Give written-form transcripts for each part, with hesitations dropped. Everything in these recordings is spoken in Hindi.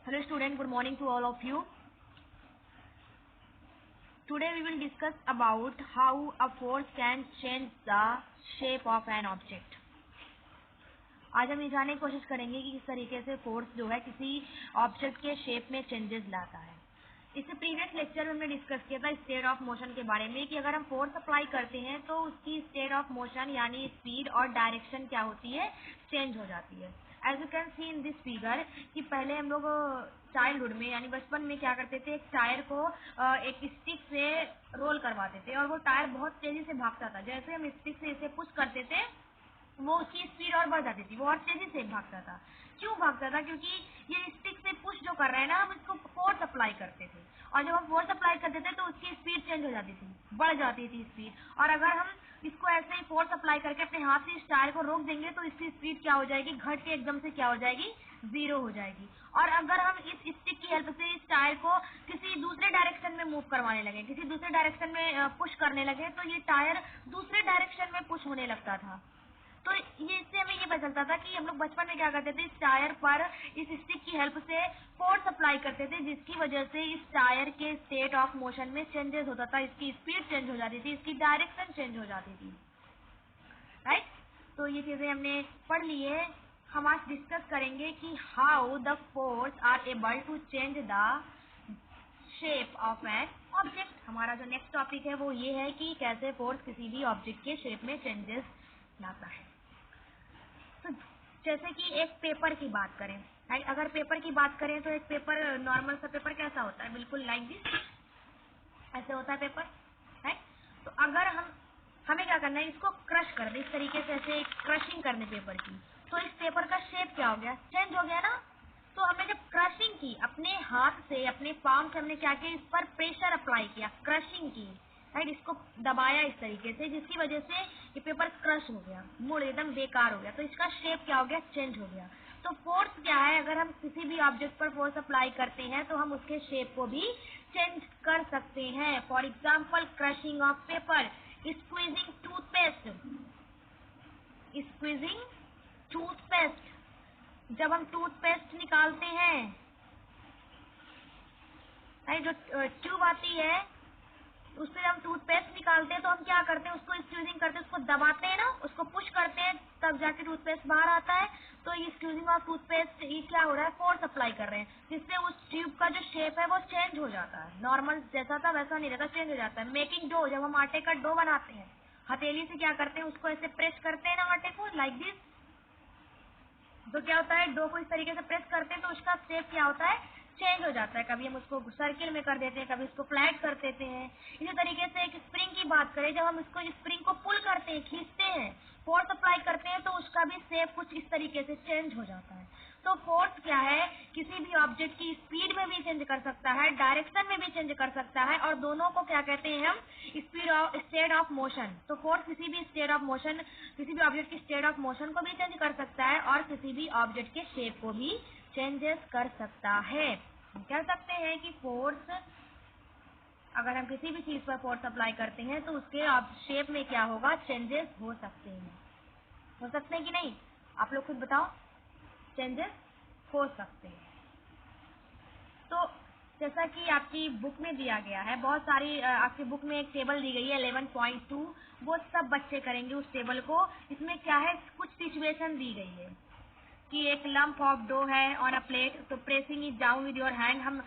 Hello student, good morning to all of you. Today we will discuss about how a force can change the shape of an object. आज हम ये जानने की कोशिश करेंगे कि किस तरीके से फोर्स जो है किसी ऑब्जेक्ट के शेप में चेंजेस लाता है। इससे प्रीवियस लेक्चर में हमने डिस्कस किया था स्टेट ऑफ मोशन के बारे में कि अगर हम फोर्स अप्लाई करते हैं तो उसकी स्टेट ऑफ मोशन यानी स्पीड और डायरेक्शन क्या होती है, चेंज हो जाती है। As you can see in this figure कि पहले हम लोग चाइल्डहुड में यानी बचपन में क्या करते थे, एक टायर को एक स्टिक से रोल करवाते थे और वो टायर बहुत तेजी से भागता था। जैसे हम स्टिक से इसे पुश करते थे वो उसकी स्पीड और बढ़ जाती थी, वो और तेजी से भागता था। क्यों भागता था? क्योंकि ये स्टिक से पुश जो कर रहे हैं ना, हम इसको फोर्स अप्लाई करते थे और जब हम फोर्स अप्लाई करते थे तो उसकी स्पीड चेंज हो जाती थी, बढ़ जाती थी स्पीड। और अगर हम इसको ऐसे ही फोर्स अप्लाई करके अपने हाथ से इस टायर को रोक देंगे तो इसकी स्पीड क्या हो जाएगी, घट के एकदम से क्या हो जाएगी, 0 हो जाएगी। और अगर हम इस स्टिक की हेल्प से इस टायर को किसी दूसरे डायरेक्शन में मूव करवाने लगे, किसी दूसरे डायरेक्शन में पुश करने लगे तो ये टायर दूसरे डायरेक्शन में पुश होने लगता था। तो ये इससे हमें ये पता चलता था कि हम लोग बचपन में क्या करते थे, इस टायर पर इस स्टिक की हेल्प से फोर्स अप्लाई करते थे, जिसकी वजह से इस टायर के स्टेट ऑफ मोशन में चेंजेस होता था, इसकी स्पीड चेंज हो जाती थी, इसकी डायरेक्शन चेंज हो जाती थी। राइट? तो ये चीजें हमने पढ़ ली है। हम आज डिस्कस करेंगे कि how the force are able to change the shape of an object. हमारा जो नेक्स्ट टॉपिक है वो ये है कि कैसे फोर्स किसी भी ऑब्जेक्ट के शेप में चेंजेस लाता है। तो जैसे कि एक पेपर की बात करें, अगर पेपर की बात करें तो एक पेपर, नॉर्मल सा पेपर कैसा होता है, बिल्कुल लाइक दिस, ऐसे होता है पेपर, है। तो अगर हमें क्या करना है, इसको क्रश कर दे इस तरीके से, ऐसे क्रशिंग करने पेपर की, तो इस पेपर का शेप क्या हो गया, चेंज हो गया ना। तो हमने जब क्रशिंग की अपने हाथ से, अपने पाम से, हमने क्या किया, इस पर प्रेशर अप्लाई किया, क्रशिंग की, राइट, इसको दबाया इस तरीके से, जिसकी वजह से ये पेपर क्रश हो गया, मूड एकदम बेकार हो गया, तो इसका शेप क्या हो गया, चेंज हो गया। तो फोर्स क्या है, अगर हम किसी भी ऑब्जेक्ट पर फोर्स अप्लाई करते हैं तो हम उसके शेप को भी चेंज कर सकते हैं। For example crushing of paper, squeezing toothpaste, squeezing toothpaste, जब हम टूथपेस्ट निकालते हैं, जो ट्यूब आती है उससे हम टूथपेस्ट निकालते हैं तो हम क्या करते हैं, उसको स्क्वीजिंग करते हैं, उसको दबाते हैं ना, उसको पुश करते हैं, तब जाके टूथपेस्ट बाहर आता है। तो ये स्क्वीजिंग ऑफ टूथपेस्ट, ये क्या हो रहा है, फोर्स अप्लाई कर रहे हैं, जिससे उस ट्यूब का जो शेप है वो चेंज हो जाता है, नॉर्मल जैसा था वैसा नहीं रहता, चेंज हो जाता है। मेकिंग डो, जब हम आटे का डो बनाते हैं, हथेली से क्या करते हैं, उसको ऐसे प्रेस करते हैं ना आटे को, लाइक दिस, तो क्या होता है, डो को इस तरीके से प्रेस करते हैं तो उसका शेप क्या होता है, चेंज हो जाता है। कभी हम उसको सर्किल में कर देते हैं, कभी उसको फ्लैट कर देते हैं। इसी तरीके से एक स्प्रिंग की बात करें, जब हम इसको स्प्रिंग को पुल करते हैं, खींचते हैं, फोर्स अप्लाई करते हैं तो उसका भी शेप कुछ इस तरीके से चेंज हो जाता है। तो फोर्स क्या है, किसी भी ऑब्जेक्ट की स्पीड में भी चेंज कर सकता है, डायरेक्शन में भी चेंज कर सकता है, और दोनों को क्या कहते हैं हम, speed of state of motion. तो फोर्स किसी भी स्टेट ऑफ मोशन, किसी भी ऑब्जेक्ट की स्टेट ऑफ मोशन को भी चेंज कर सकता है और किसी भी ऑब्जेक्ट के शेप को भी चेंजेस कर सकता है। हम कह सकते हैं कि फोर्स, अगर हम किसी भी चीज पर फोर्स अप्लाई करते हैं तो उसके शेप में क्या होगा, चेंजेस हो सकते हैं। हो सकते हैं कि नहीं, आप लोग खुद बताओ, चेंजेस हो सकते हैं। तो जैसा कि आपकी बुक में दिया गया है, बहुत सारी आपकी बुक में एक टेबल दी गई है 11.2, वो सब बच्चे करेंगे उस टेबल को। इसमें क्या है, कुछ सिचुएशन दी गई है कि एक लंप ऑफ डो है ऑन अ प्लेट, तो pressing it down with your hand, हम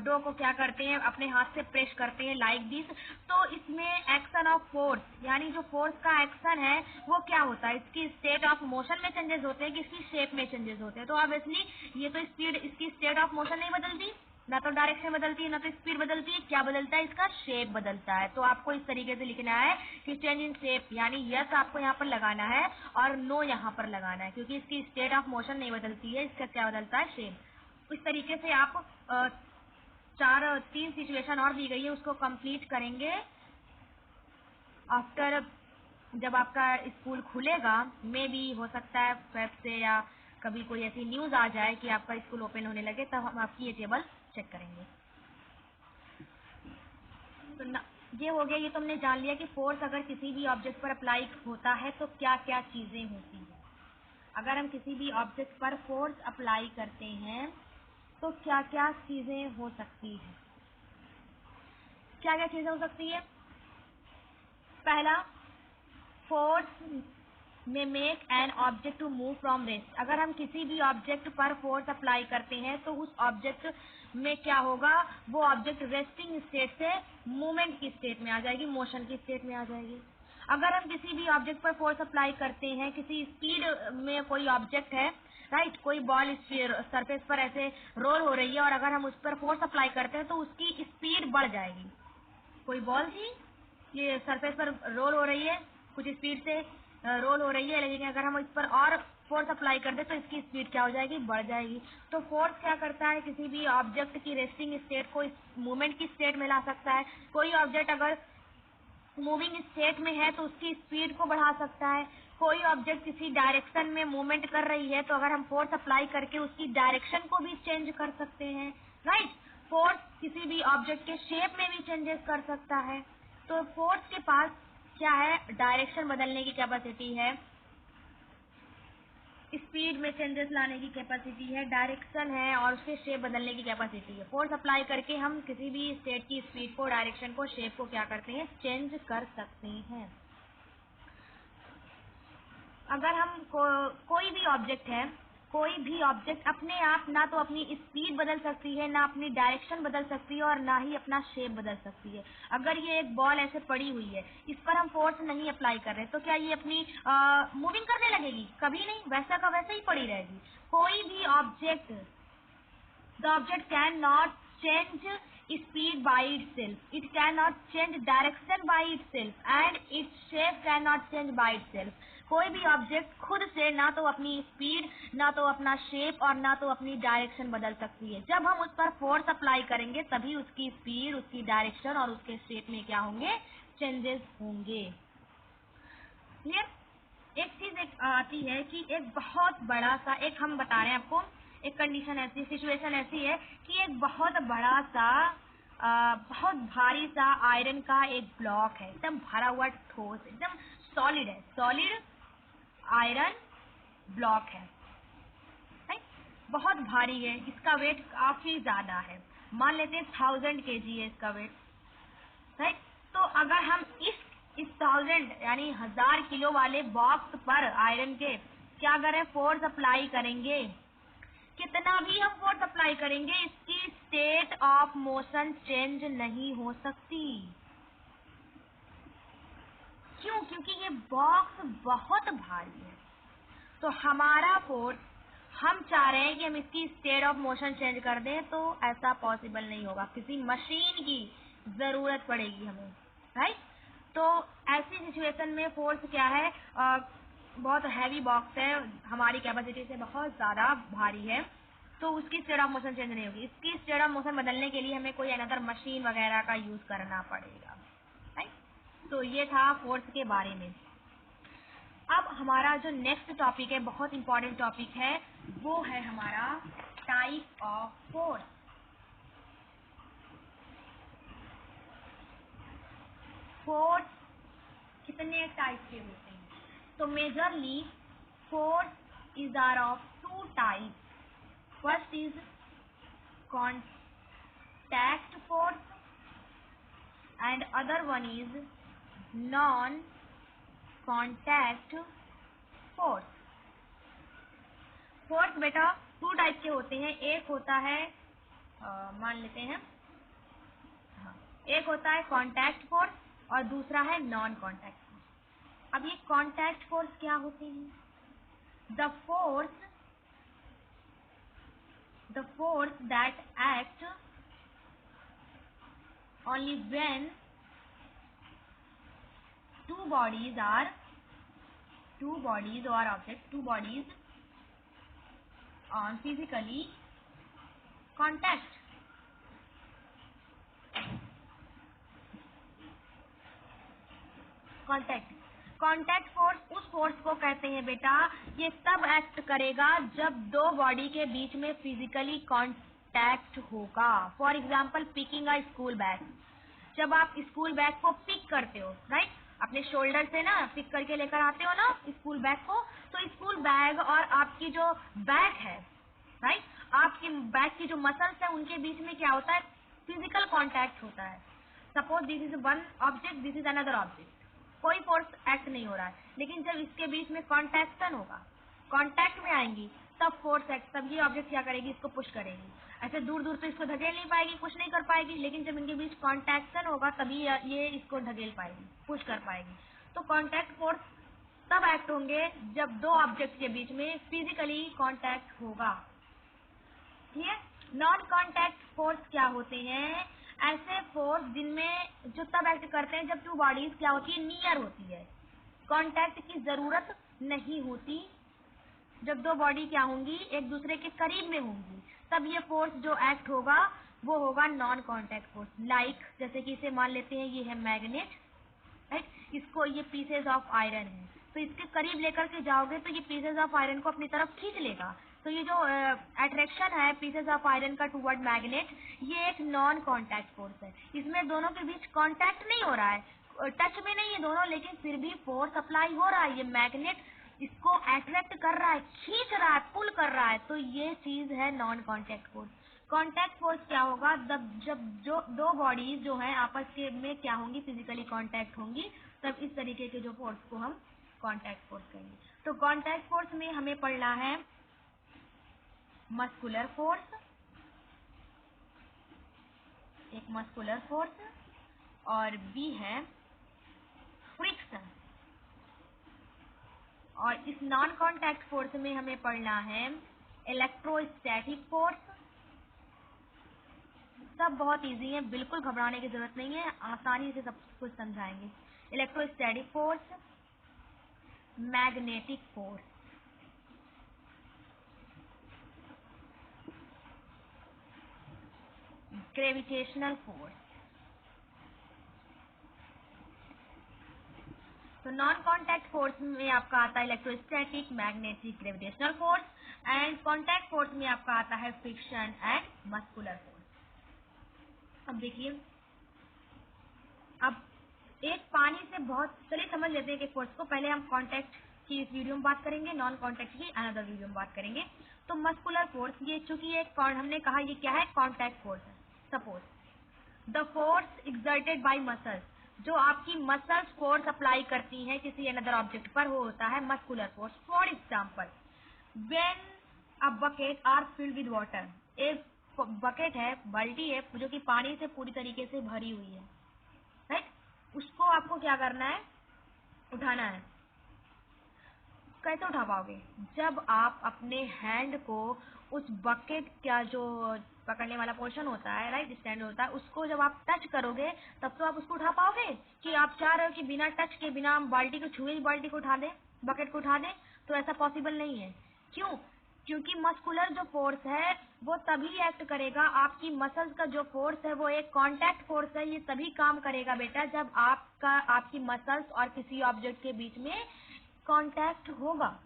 डो को क्या करते हैं, अपने हाथ से प्रेस करते हैं लाइक दिस। तो इसमें एक्शन ऑफ फोर्स, यानी जो फोर्स का एक्शन है वो क्या होता है, इसकी स्टेट ऑफ मोशन में चेंजेस होते हैं कि इसकी शेप में चेंजेस होते हैं। तो ऑब्वियसली ये तो स्पीड, इसकी स्टेट ऑफ मोशन नहीं बदलती, ना तो डायरेक्शन बदलती है, ना तो स्पीड बदलती है, क्या बदलता है, इसका शेप बदलता है। तो आपको इस तरीके से लिखना है कि चेंज इन शेप, यानी यस आपको यहाँ पर लगाना है और नो यहाँ पर लगाना है, क्योंकि इसकी स्टेट ऑफ मोशन नहीं बदलती है, इसका क्या बदलता है, शेप। इस तरीके से आप 3 सिचुएशन और दी गई है, उसको कंप्लीट करेंगे आफ्टर, जब आपका स्कूल खुलेगा। मे भी हो सकता है वेब से या कभी कोई ऐसी न्यूज आ जाए कि आपका स्कूल ओपन होने लगे, तब हम आपकी ये टेबल चेक करेंगे। तो ये हो गया, ये तो हमने जान लिया कि फोर्स अगर किसी भी ऑब्जेक्ट पर अप्लाई होता है तो क्या क्या चीजें होती हैं। अगर हम किसी भी ऑब्जेक्ट पर फोर्स अप्लाई करते हैं तो क्या क्या चीजें हो सकती है? क्या क्या चीजें हो सकती है? पहला, force may make an object to move from rest. अगर हम किसी भी ऑब्जेक्ट पर फोर्स अप्लाई करते हैं तो उस ऑब्जेक्ट में क्या होगा, वो ऑब्जेक्ट रेस्टिंग स्टेट से मूवमेंट की स्टेट में आ जाएगी, मोशन की स्टेट में आ जाएगी। अगर हम किसी भी ऑब्जेक्ट पर फोर्स अप्लाई करते हैं, किसी स्पीड में कोई ऑब्जेक्ट है, राइट, कोई बॉल सरफेस पर ऐसे रोल हो रही है और अगर हम उस पर फोर्स अप्लाई करते हैं तो उसकी स्पीड बढ़ जाएगी। कोई बॉल थी, ये सरफेस पर रोल हो रही है, कुछ स्पीड से रोल हो रही है, लेकिन अगर हम इस पर और फोर्स अप्लाई कर दे तो इसकी स्पीड क्या हो जाएगी, बढ़ जाएगी। तो फोर्स क्या करता है, किसी भी ऑब्जेक्ट की रेस्टिंग स्टेट को मूवमेंट की स्टेट में ला सकता है। कोई ऑब्जेक्ट अगर मूविंग स्टेट में है तो उसकी स्पीड को बढ़ा सकता है। कोई ऑब्जेक्ट किसी डायरेक्शन में मूवमेंट कर रही है तो अगर हम फोर्स अप्लाई करके उसकी डायरेक्शन को भी चेंज कर सकते हैं, राइट। फोर्स किसी भी ऑब्जेक्ट के शेप में भी चेंजेस कर सकता है। तो फोर्स के पास क्या है, डायरेक्शन बदलने की कैपेसिटी है, स्पीड में चेंजेस लाने की कैपेसिटी है, डायरेक्शन है और उसके शेप बदलने की कैपेसिटी है। फोर्स अप्लाई करके हम किसी भी स्टेट की स्पीड को, डायरेक्शन को, शेप को क्या करते हैं, चेंज कर सकते हैं। अगर हम कोई भी ऑब्जेक्ट है, कोई भी ऑब्जेक्ट अपने आप ना तो अपनी स्पीड बदल सकती है, ना अपनी डायरेक्शन बदल सकती है और ना ही अपना शेप बदल सकती है। अगर ये एक बॉल ऐसे पड़ी हुई है, इस पर हम फोर्स नहीं अप्लाई कर रहे तो क्या ये अपनी मूविंग करने लगेगी? कभी नहीं, वैसा का वैसे ही पड़ी रहेगी। कोई भी object, the object cannot change speed by itself, it cannot change direction by itself and its shape cannot change by itself। कोई भी ऑब्जेक्ट खुद से ना तो अपनी स्पीड, ना तो अपना शेप और ना तो अपनी डायरेक्शन बदल सकती है। जब हम उस पर फोर्स अप्लाई करेंगे तभी उसकी स्पीड, उसकी डायरेक्शन और उसके शेप में क्या होंगे, चेंजेस होंगे। क्लियर? एक चीज एक आती है कि एक बहुत बड़ा सा, एक हम बता रहे हैं आपको, एक कंडीशन ऐसी, सिचुएशन ऐसी है कि एक बहुत बड़ा सा बहुत भारी सा आयरन का एक ब्लॉक है, एकदम भरा हुआ, ठोस, एकदम सॉलिड है, सॉलिड आयरन ब्लॉक है, राइट, बहुत भारी है, इसका वेट काफी ज्यादा है, मान लेते हैं 1000 kg है इसका वेट, राइट। तो अगर हम इस 1000 यानी 1000 किलो वाले बॉक्स पर आयरन के क्या करें, फोर्स अप्लाई करेंगे, कितना भी हम फोर्स अप्लाई करेंगे इसकी स्टेट ऑफ मोशन चेंज नहीं हो सकती। क्यों? क्योंकि ये बॉक्स बहुत भारी है। तो हमारा फोर्स, हम चाह रहे हैं कि हम इसकी स्टेट ऑफ मोशन चेंज कर दें तो ऐसा पॉसिबल नहीं होगा, किसी मशीन की जरूरत पड़ेगी हमें, राइट। तो ऐसी सिचुएशन में फोर्स क्या है, बहुत हैवी बॉक्स है, हमारी कैपेसिटी से बहुत ज्यादा भारी है, तो उसकी स्टेट ऑफ मोशन चेंज नहीं होगी। इसकी स्टेट ऑफ मोशन बदलने के लिए हमें कोई अनदर मशीन वगैरह का यूज करना पड़ेगा, राइट। तो ये था फोर्स के बारे में। अब हमारा जो नेक्स्ट टॉपिक है, बहुत इंपॉर्टेंट टॉपिक है, वो है हमारा टाइप ऑफ फोर्स। फोर्स कितने टाइप के होते हैं? तो majorly force is are of two type. First is contact force and other one is non contact force. Force बेटा टू टाइप के होते हैं, एक होता है मान लेते हैं, हाँ, एक होता है कॉन्टैक्ट फोर्स और दूसरा है नॉन कॉन्टैक्ट फोर्स। अब ये कॉन्टैक्ट फोर्स क्या होते हैं? The force that act only when two bodies or objects, two bodies on physically contact। Contact force उस फोर्स को कहते हैं बेटा, ये तब एक्ट करेगा जब दो बॉडी के बीच में फिजिकली कांटेक्ट होगा। For example picking a school bag, जब आप स्कूल बैग को पिक करते हो, राइट, अपने शोल्डर से ना पिक करके लेकर आते हो ना स्कूल बैग को, तो स्कूल बैग और आपकी जो बैग है, राइट, आपकी बैक की जो मसल्स है उनके बीच में क्या होता है, फिजिकल कांटेक्ट होता है। Suppose this is one object, this is another object, कोई फोर्स एक्ट नहीं हो रहा है, लेकिन जब इसके बीच में कॉन्टैक्शन होगा, कांटेक्ट में आएंगी, तब फोर्स एक्ट, तब ये ऑब्जेक्ट क्या करेगी, इसको पुश करेगी। ऐसे दूर दूर तो इसको धकेल नहीं पाएगी, कुछ नहीं कर पाएगी, लेकिन जब इनके बीच कॉन्टैक्शन होगा तभी ये इसको धकेल पाएगी, पुश कर पाएगी। तो कॉन्टैक्ट फोर्स तब एक्ट होंगे जब दो ऑब्जेक्ट के बीच में फिजिकली कांटेक्ट होगा। ठीक है। नॉन कांटेक्ट फोर्स क्या होते हैं, ऐसे फोर्स जिनमें जो तब एक्ट करते हैं जब टू बॉडीज क्या होती है, नियर होती है, कांटेक्ट की जरूरत नहीं होती। जब दो बॉडी क्या होंगी, एक दूसरे के करीब में होंगी, तब ये फोर्स जो एक्ट होगा वो होगा नॉन कांटेक्ट फोर्स। लाइक जैसे कि इसे मान लेते हैं ये है मैग्नेट, राइट, इसको ये पीसेज ऑफ आयरन है, तो इसके करीब लेकर के जाओगे तो ये पीसेज ऑफ आयरन को अपनी तरफ खींच लेगा। तो ये जो अट्रैक्शन है पीसेज ऑफ आयरन का टुवर्ड मैग्नेट, ये एक नॉन कांटेक्ट फोर्स है। इसमें दोनों के बीच कांटेक्ट नहीं हो रहा है, टच में नहीं है दोनों, लेकिन फिर भी फोर्स अप्लाई हो रहा है। ये मैग्नेट इसको अट्रैक्ट कर रहा है, खींच रहा है, पुल कर रहा है, तो ये चीज है non contact force. Contact force क्या होगा, जब जो दो बॉडीज जो है आपस के में क्या होंगी, फिजिकली कांटेक्ट होंगी, तब इस तरीके के जो फोर्स को हम कांटेक्ट फोर्स कहेंगे। तो कांटेक्ट फोर्स में हमें पढ़ना है मस्कुलर फोर्स, एक मस्कुलर फोर्स, और बी है फ्रिक्शन। और इस नॉन कांटेक्ट फोर्स में हमें पढ़ना है इलेक्ट्रोस्टैटिक फोर्स। सब बहुत इजी है, बिल्कुल घबराने की जरूरत नहीं है, आसानी से सब कुछ समझाएंगे। Electrostatic force, magnetic force, gravitational force. तो नॉन कांटेक्ट फोर्स में आपका आता है electrostatic, magnetic, gravitational force, and contact force में आपका आता है फ्रिक्शन एंड मस्कुलर फोर्स। अब देखिए, अब एक पानी से बहुत, चलिए समझ लेते हैं कि फोर्स को। पहले हम कांटेक्ट की इस वीडियो में बात करेंगे, नॉन कांटेक्ट की अनदर वीडियो में बात करेंगे। तो मस्कुलर फोर्स, ये चूंकि एक हमने कहा ये क्या है, कांटेक्ट फोर्स है। Suppose the force exerted by muscles, जो आपकी मसल्स फोर्स अप्लाई करती हैं किसी अनदर ऑब्जेक्ट पर, वो होता है muscular force. For example, when a bucket are filled with water, एक बकेट है, बाल्टी है, जो कि पानी से पूरी तरीके से भरी हुई है, राइट, उसको आपको क्या करना है, उठाना है। कैसे उठा पाओगे, जब आप अपने हैंड को उस बकेट का जो पकड़ने वाला पोर्शन होता है, राइट, स्टैंड होता है, उसको जब आप टच करोगे तब तो आप उसको उठा पाओगे। कि आप चाह रहे हो कि बिना टच के, बिना बाल्टी को छुए बाल्टी को उठा दें, बकेट को उठा दें, तो ऐसा पॉसिबल नहीं है। क्यों, क्योंकि मस्कुलर जो फोर्स है वो तभी एक्ट करेगा, आपकी मसल्स का जो फोर्स है वो एक कांटेक्ट फोर्स है, ये तभी काम करेगा बेटा जब आपकी मसल्स और किसी ऑब्जेक्ट के बीच में कांटेक्ट होगा।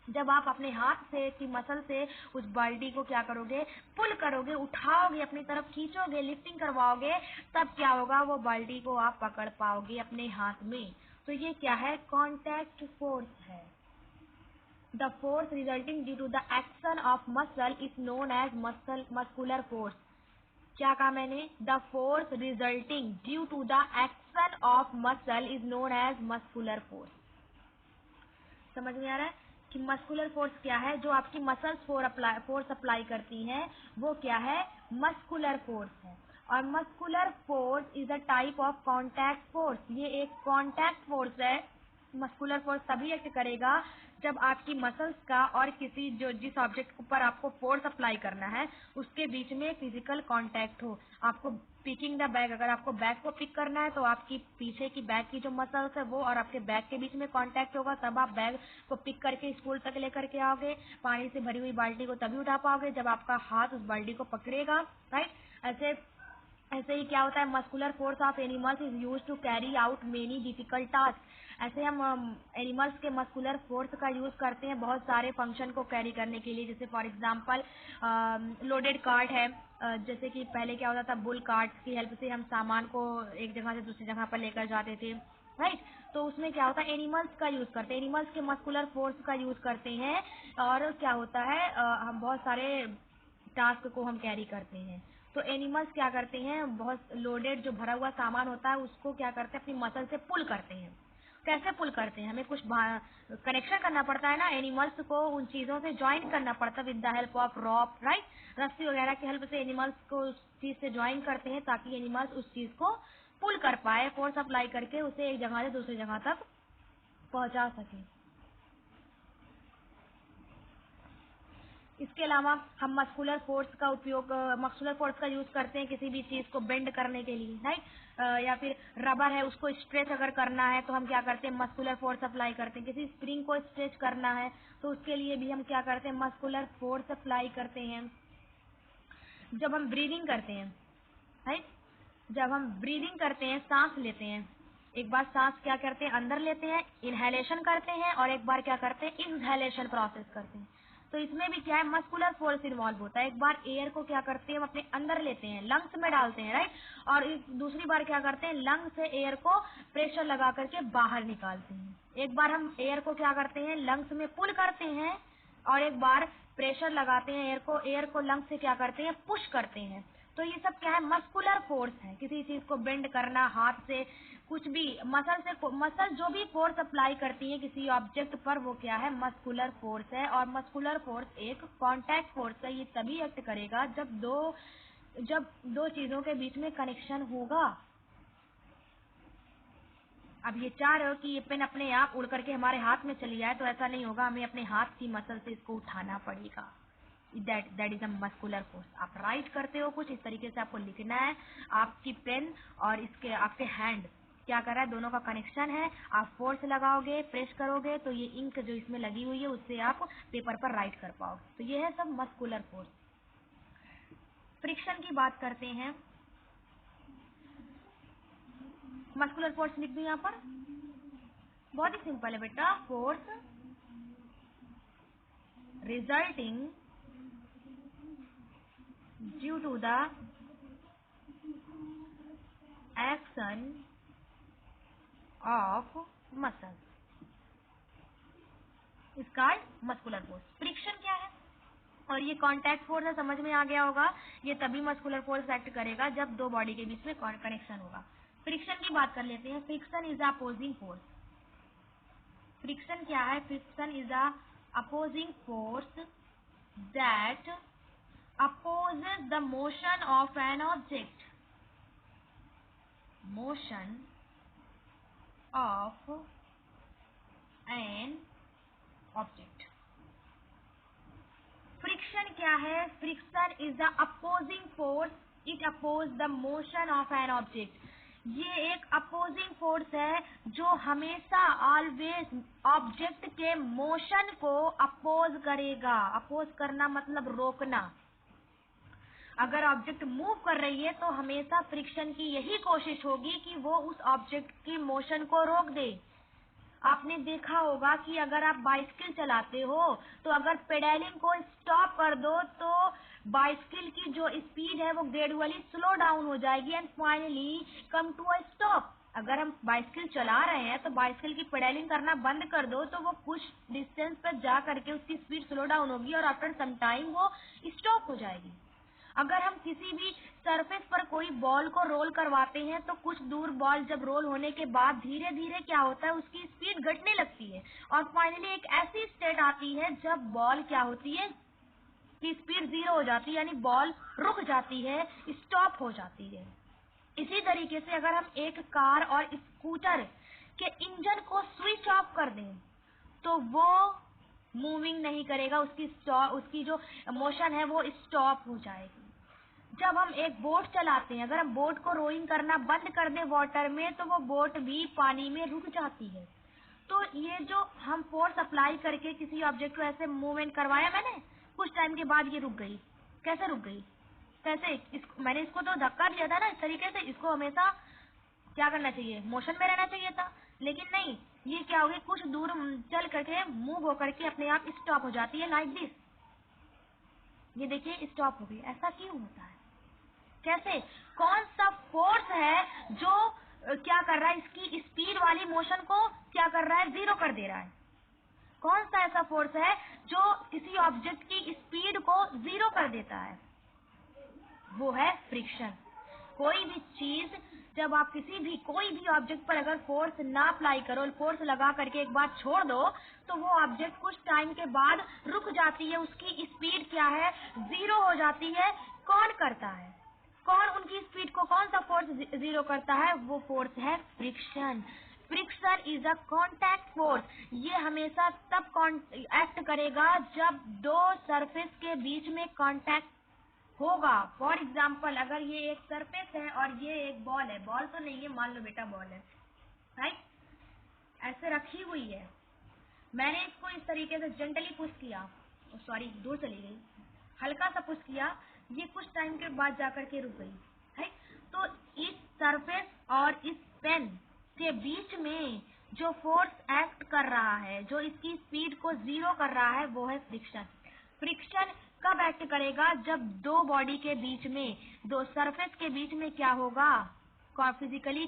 जब आप अपने हाथ से की मसल से उस बाल्टी को क्या करोगे, पुल करोगे, उठाओगे, अपनी तरफ खींचोगे, लिफ्टिंग करवाओगे, तब क्या होगा, वो बाल्टी को आप पकड़ पाओगे अपने हाथ में। तो ये क्या है, कांटेक्ट फोर्स है। The force resulting due to the action of muscle is known as muscular force. क्या कहा मैंने, the force resulting due to the action of muscle is known as muscular force. समझ में आ रहा है कि मस्कुलर फोर्स क्या है, जो आपकी मसल्स फोर्स अप्लाई करती हैं, वो क्या है, मस्कुलर फोर्स है। और muscular force is a type of contact force, ये एक कांटेक्ट फोर्स है। मस्कुलर फोर्स तभी एक्ट करेगा जब आपकी मसल्स का और किसी जो जिस ऑब्जेक्ट पर आपको फोर्स अप्लाई करना है उसके बीच में फिजिकल कांटेक्ट हो। आपको पिकिंग द बैग, अगर आपको बैग को पिक करना है तो आपकी पीछे की बैग की जो मसल्स है वो और आपके बैग के बीच में कांटेक्ट होगा, तब आप बैग को पिक करके स्कूल तक लेकर के आओगे। पानी से भरी हुई बाल्टी को तभी उठा पाओगे जब आपका हाथ उस बाल्टी को पकड़ेगा, राइट। ऐसे ही क्या होता है, muscular force of animals is use to carry out many difficult task. ऐसे हम एनिमल्स के मस्कुलर फोर्स का यूज करते हैं बहुत सारे फंक्शन को कैरी करने के लिए। जैसे फॉर एग्जांपल लोडेड कार्ट है, जैसे कि पहले क्या होता था, बुल कार्ट की हेल्प से हम सामान को एक जगह से दूसरी जगह पर लेकर जाते थे, राइट। तो उसमें क्या होता है, एनिमल्स का यूज करते हैं, एनिमल्स के मस्कुलर फोर्स का यूज करते हैं। और क्या होता है, हम बहुत सारे टास्क को हम कैरी करते हैं। तो एनिमल्स क्या करते हैं, बहुत लोडेड जो भरा हुआ सामान होता है उसको क्या करते हैं, अपनी मसल से पुल करते हैं। कैसे पुल करते हैं, हमें कुछ कनेक्शन करना पड़ता है ना, एनिमल्स को उन चीजों से ज्वाइन करना पड़ता है with the help of rope, right. रस्सी वगैरह की हेल्प से एनिमल्स को उस चीज से ज्वाइन करते हैं ताकि एनिमल्स उस चीज को पुल कर पाए, फोर्स अप्लाई करके उसे एक जगह से दूसरी जगह तक पहुंचा सके। इसके अलावा हम मस्कुलर फोर्स का यूज करते हैं किसी भी चीज को बेंड करने के लिए, राइट। या फिर रबर है, उसको स्ट्रेच अगर करना है तो हम क्या करते हैं, मस्कुलर फोर्स अप्लाई करते हैं। किसी स्प्रिंग को स्ट्रेच करना है तो उसके लिए भी हम क्या करते हैं, मस्कुलर फोर्स अप्लाई करते हैं। जब हम ब्रीदिंग करते हैं, राइट, जब हम ब्रीदिंग करते हैं, सांस लेते हैं, एक बार सांस क्या करते हैं, अंदर लेते हैं, इनहेलेशन करते हैं, और एक बार क्या करते हैं, एक्सहेलेशन प्रोसेस करते हैं। तो इसमें भी क्या है, मस्कुलर फोर्स इन्वॉल्व होता है। एक बार एयर को क्या करते हैं, हम अपने अंदर लेते हैं, लंग्स में डालते हैं, राइट, और दूसरी बार क्या करते हैं, लंग से एयर को प्रेशर लगा करके बाहर निकालते हैं। एक बार हम एयर को क्या करते हैं, लंग्स में पुल करते हैं, और एक बार प्रेशर लगाते हैं एयर को लंग्स से क्या करते हैं, पुश करते हैं। तो ये सब क्या है, मस्कुलर फोर्स है। किसी चीज को बेंड करना, हाथ से कुछ भी, मसल जो भी फोर्स अप्लाई करती है किसी ऑब्जेक्ट पर, वो क्या है, मस्कुलर फोर्स है। और मस्कुलर फोर्स एक कांटेक्ट फोर्स है। ये तभी एक्ट करेगा जब दो चीजों के बीच में कनेक्शन होगा। अब ये चाह रहे हो कि ये पेन अपने आप उड़ करके हमारे हाथ में चली जाए, तो ऐसा नहीं होगा, हमें अपने हाथ की मसल से इसको उठाना पड़ेगा। That is a muscular force. आप राइट करते हो कुछ इस तरीके से, आपको लिखना है, आपकी पेन और इसके आपके हैंड क्या कर रहा है, दोनों का कनेक्शन है। आप फोर्स लगाओगे, प्रेस करोगे, तो ये इंक जो इसमें लगी हुई है उससे आप पेपर पर राइट कर पाओगे। तो ये है सब मस्कुलर फोर्स। फ्रिक्शन की बात करते हैं। मस्कुलर फोर्स लिख दूं यहाँ पर, बहुत ही सिंपल है बेटा, force resulting due to the action of muscle is called muscular force. Friction क्या है, और ये कांटेक्ट फोर्स है, समझ में आ गया होगा। ये तभी मस्कुलर फोर्स एक्ट करेगा जब दो बॉडी के बीच में कनेक्शन होगा। फ्रिक्शन की बात कर लेते हैं। Friction is opposing force. Friction क्या है, friction is a opposing force that opposes the motion of an object. Motion of an object. Friction क्या है, friction is the opposing force, it oppose the motion of an object. ये एक अपोजिंग फोर्स है जो हमेशा ऑलवेज ऑब्जेक्ट के मोशन को अपोज करेगा। अपोज करना मतलब रोकना। अगर ऑब्जेक्ट मूव कर रही है तो हमेशा फ्रिक्शन की यही कोशिश होगी कि वो उस ऑब्जेक्ट की मोशन को रोक दे। आपने देखा होगा कि अगर आप बाइसिकल चलाते हो तो अगर पेडलिंग को स्टॉप कर दो तो बाइसिकल की जो स्पीड है वो ग्रेजुअली स्लो डाउन हो जाएगी and finally come to a stop. अगर हम बाइसिकल चला रहे हैं तो बाइसिकल की पेडलिंग करना बंद कर दो तो वो कुछ डिस्टेंस पर जा करके उसकी स्पीड स्लो डाउन होगी और आफ्टर सम टाइम वो स्टॉप हो जाएगी। अगर हम किसी भी सरफेस पर कोई बॉल को रोल करवाते हैं तो कुछ दूर बॉल जब रोल होने के बाद धीरे धीरे क्या होता है, उसकी स्पीड घटने लगती है और फाइनली एक ऐसी स्टेट आती है जब बॉल क्या होती है कि स्पीड जीरो हो जाती है, यानी बॉल रुक जाती है, स्टॉप हो जाती है। इसी तरीके से अगर हम एक कार और स्कूटर के इंजन को स्विच ऑफ कर दें तो वो मूविंग नहीं करेगा, उसकी जो मोशन है वो स्टॉप हो जाएगी। जब हम एक बोट चलाते हैं, अगर हम बोट को रोइंग करना बंद कर दें वाटर में तो वो बोट भी पानी में रुक जाती है। तो ये जो हम फोर्स अप्लाई करके किसी ऑब्जेक्ट को ऐसे मूवमेंट करवाया मैंने, कुछ टाइम के बाद ये रुक गई। कैसे रुक गई, कैसे, मैंने इसको तो धक्का दिया था ना इस तरीके से, इसको हमेशा क्या करना चाहिए, मोशन में रहना चाहिए था, लेकिन नहीं, ये क्या हो गई, कुछ दूर चल करके मूव होकर के अपने आप स्टॉप हो जाती है लाइक दिस। ये देखिए स्टॉप हो गई। ऐसा क्यों होता है, कैसे, कौन सा फोर्स है जो क्या कर रहा है, इसकी स्पीड वाली मोशन को क्या कर रहा है, जीरो कर दे रहा है। कौन सा ऐसा फोर्स है जो किसी ऑब्जेक्ट की स्पीड को जीरो कर देता है? वो है फ्रिक्शन। कोई भी चीज, जब आप कोई भी ऑब्जेक्ट पर अगर फोर्स ना अप्लाई करो, फोर्स लगा करके एक बार छोड़ दो, तो वो ऑब्जेक्ट कुछ टाइम के बाद रुक जाती है, उसकी स्पीड क्या है, जीरो हो जाती है। कौन करता है? कौन उनकी स्पीड को, कौन सा फोर्स जीरो करता है? वो फोर्स है friction. Friction is a contact force. ये हमेशा तब एक्ट करेगा जब दो सरफेस के बीच में कॉन्टैक्ट होगा। फॉर एग्जाम्पल, अगर ये एक सरफेस है और ये एक बॉल है, बॉल तो नहीं है, मान लो बेटा बॉल है, राइट, ऐसे रखी हुई है, मैंने इसको इस तरीके से जेंटली पुश किया, सॉरी दूर चली गई, हल्का सा पुश किया, ये कुछ टाइम के बाद जाकर के रुक गई, राइट। तो इस सरफेस और इस पेन के बीच में जो फोर्स एक्ट कर रहा है, जो इसकी स्पीड को जीरो कर रहा है, वो है फ्रिक्शन। फ्रिक्शन कब एक्ट करेगा? जब दो बॉडी के बीच में, दो सरफेस के बीच में क्या होगा? फिजिकली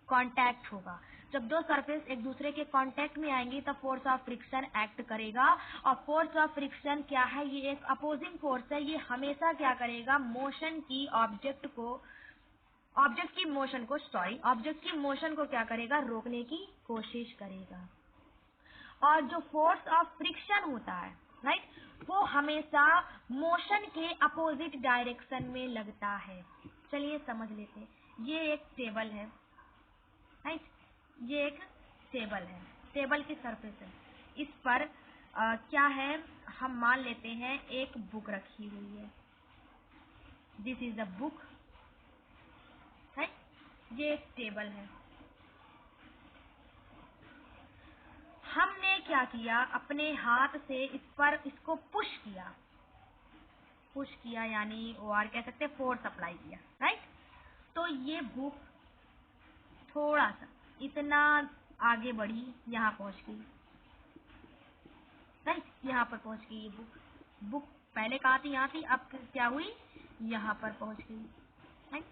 कांटेक्ट होगा। जब दो सरफेस एक दूसरे के कांटेक्ट में आएंगी तब फोर्स ऑफ फ्रिक्शन एक्ट करेगा। और फोर्स ऑफ फ्रिक्शन क्या है? ये एक अपोजिंग फोर्स है। ये हमेशा क्या करेगा? ऑब्जेक्ट की मोशन को क्या करेगा? रोकने की कोशिश करेगा। और जो फोर्स ऑफ फ्रिक्शन होता है, राइट, वो हमेशा मोशन के अपोजिट डायरेक्शन में लगता है। चलिए समझ लेते हैं। ये एक टेबल है, राइट, ये एक टेबल है, टेबल की सरफेस है। इस पर क्या है? हम मान लेते हैं एक बुक रखी हुई है। This is a book, right. ये एक टेबल है। हमने क्या किया? अपने हाथ से इसको पुश किया यानी OR कह सकते हैं, फोर्स अप्लाई किया, राइट। तो ये बुक थोड़ा सा इतना आगे बढ़ी, यहाँ पहुंच गई, राइट, यहाँ पर पहुंच गई ये बुक पहले कहाँ थी? यहाँ थी, अब क्या हुई? यहाँ पर पहुंच गई, राइट।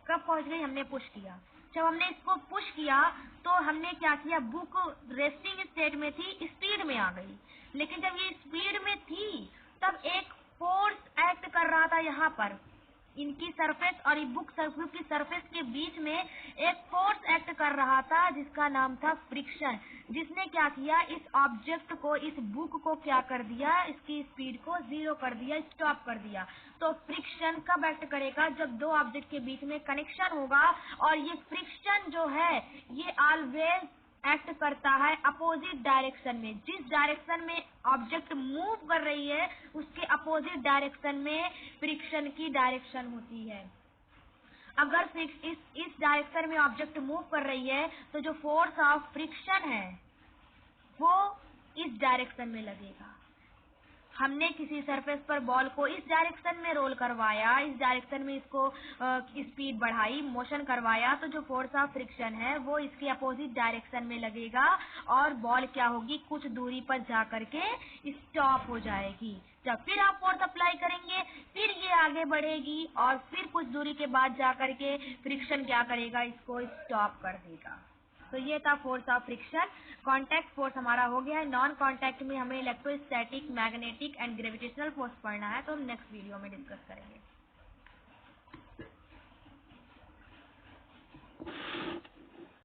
कब पहुंच गई? हमने पुश किया। जब हमने इसको पुश किया तो हमने क्या किया? बुक रेस्टिंग स्टेट में थी, स्पीड में आ गई। लेकिन जब ये स्पीड में थी तब एक फोर्स एक्ट कर रहा था यहाँ पर, इनकी सरफेस और ये बुक की सरफेस के बीच में एक फोर्स एक्ट कर रहा था जिसका नाम था फ्रिक्शन, जिसने क्या किया? इस ऑब्जेक्ट को, इस बुक को क्या कर दिया? इसकी स्पीड को जीरो कर दिया, स्टॉप कर दिया। तो फ्रिक्शन कब एक्ट करेगा? जब दो ऑब्जेक्ट के बीच में कनेक्शन होगा। और ये फ्रिक्शन जो है ये ऑलवेज एक्ट करता है अपोजिट डायरेक्शन में। जिस डायरेक्शन में ऑब्जेक्ट मूव कर रही है उसके अपोजिट डायरेक्शन में फ्रिक्शन की डायरेक्शन होती है। अगर इस डायरेक्शन में ऑब्जेक्ट मूव कर रही है तो जो फोर्स ऑफ फ्रिक्शन है वो इस डायरेक्शन में लगेगा। हमने किसी सरफेस पर बॉल को इस डायरेक्शन में रोल करवाया, इस डायरेक्शन में इसको स्पीड बढ़ाई, मोशन करवाया, तो जो फोर्स ऑफ फ्रिक्शन है वो इसके अपोजिट डायरेक्शन में लगेगा और बॉल क्या होगी? कुछ दूरी पर जा करके स्टॉप हो जाएगी। जब फिर आप फोर्स अप्लाई करेंगे फिर ये आगे बढ़ेगी और फिर कुछ दूरी के बाद जा करके फ्रिक्शन क्या करेगा? इसको स्टॉप कर देगा। तो ये था force of friction. Contact force हमारा हो गया है। नॉन कांटेक्ट में हमें electrostatic, magnetic and gravitational force पढ़ना है, तो हम नेक्स्ट वीडियो में डिस्कस करेंगे।